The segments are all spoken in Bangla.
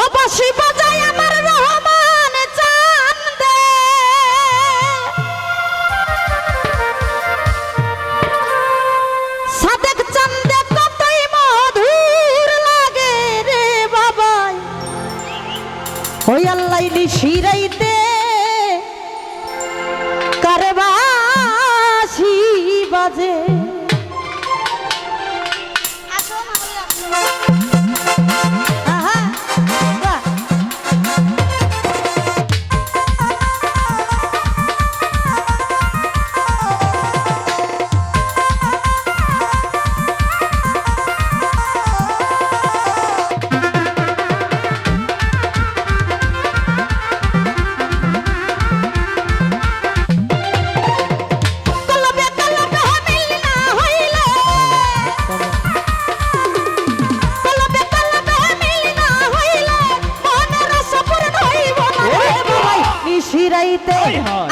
ও বাঁশি বাজায় আমার রহমান চান্দে, সাদেক চান্দে কতই মধুর লাগে রে বাবাই। ওই আল্লাহ নিশিরাইতে কারে বাঁশি বাজে।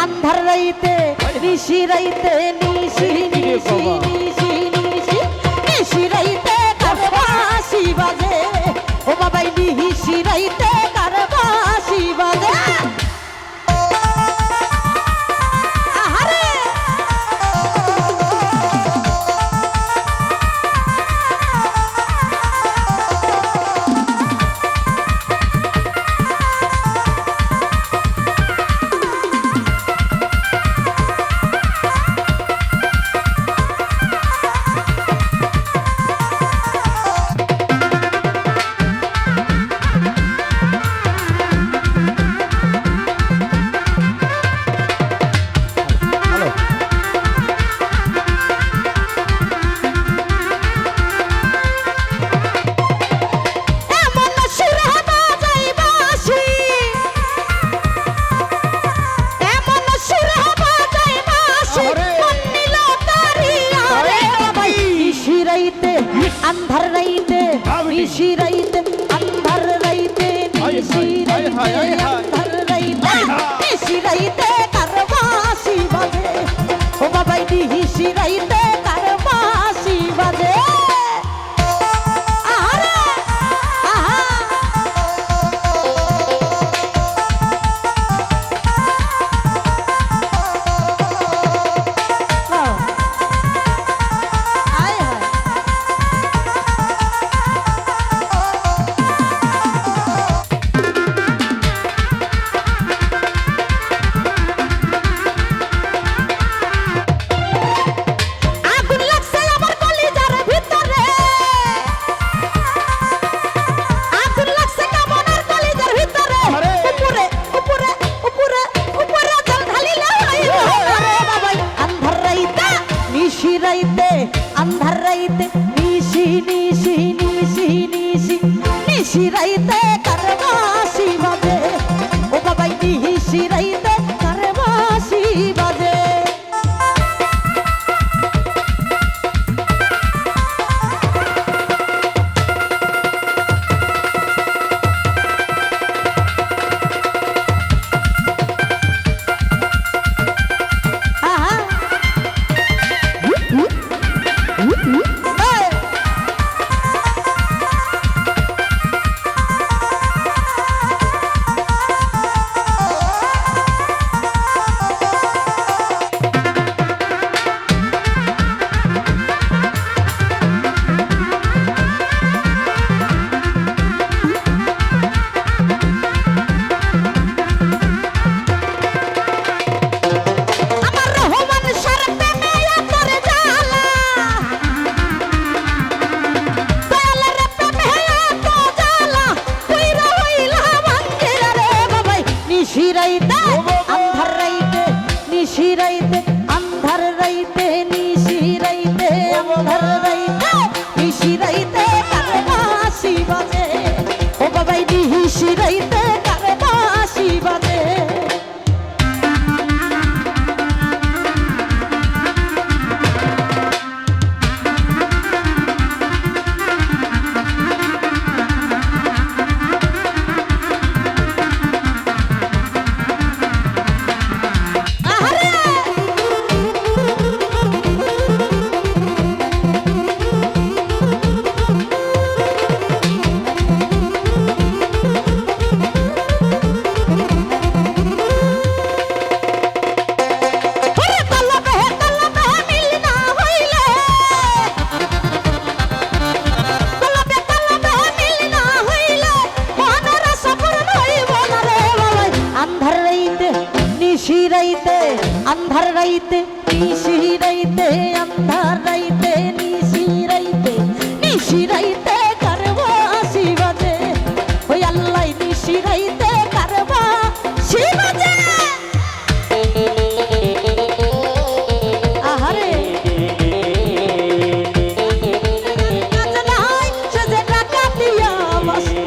अंधार रहीते निशी रहीते निशी निशी निशी निशी निशी रहीते करवासी बाजे ओ बाबा निशी रहीते करवासी बाजे। अंधार रहीते निशी रहीते अंधार रहीते निशी रहीते अंधार रहीते निशी रहीते करवासी बाजे ओ बाबा निशी रहीते करवासी बाजे। अंधार रहीते निशी निशी निशी निशी निशी रहीते करवासी बाजे ओ बाबा निशी रहीते करवासी बाजे। রাইতে নিশি রাইতে আন্ধার রাইতে নিশি রাইতে কারবা বাঁশি বাজে ওই আল্লাহ নিশি রাইতে কারবা বাঁশি বাজে আহারে কাজ নাই সে যে টাকা দিয়া বাঁশি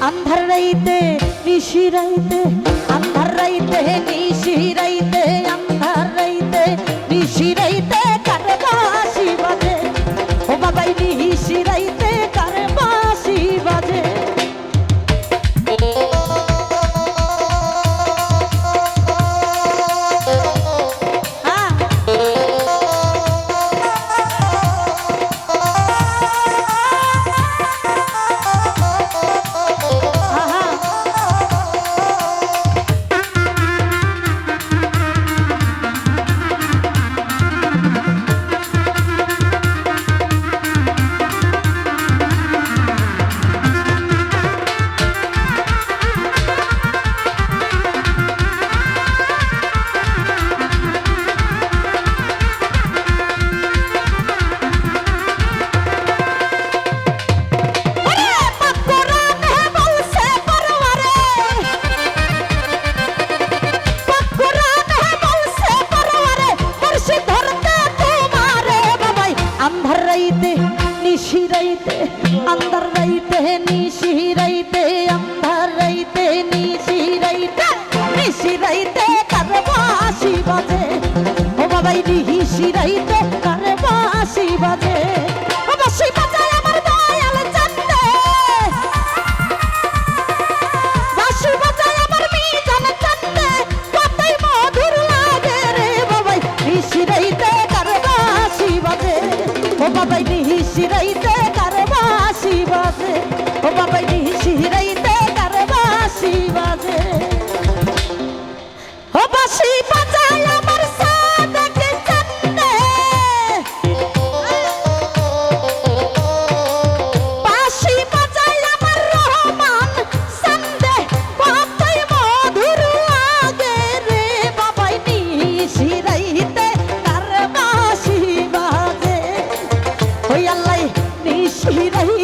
अंधार राइते निशी राइते अंधार राइते निशी राइते अंधार राइते निशी राइते कारबा बाँशि बाजे ओ बाबा निशी राइते कारबा बाँशि बाजे निशी राइते अंधार राइते निशी राइते अंधार राइते निशी राइते कारबा बाँशि बाजे ओ बाबा निशी राइते कारबा बाँशि बाजे ओ बाँशि बाजाय আমার দয়াল চান্দে বাঁশি বাজায় আমার মিজান চান্দে কতই মধুর লাগে রে বাবা নিশি রাইতে কারবা বাঁশি বাজে ও বাবা নিশি রাইতে কারবা বাঁশি বাজে ও বাবা নিশি রাইতে কারবা বাঁশি বাজে ও বাঁশি বাজায় আমার সাদেক চান্দে বাঁশি বাজায় আমার রহমান চান্দে কতই মধুর লাগে রে বাবা নিশি রাইতে কারবা বাঁশি বাজে ওই আল্লাহ নিশি রাইতে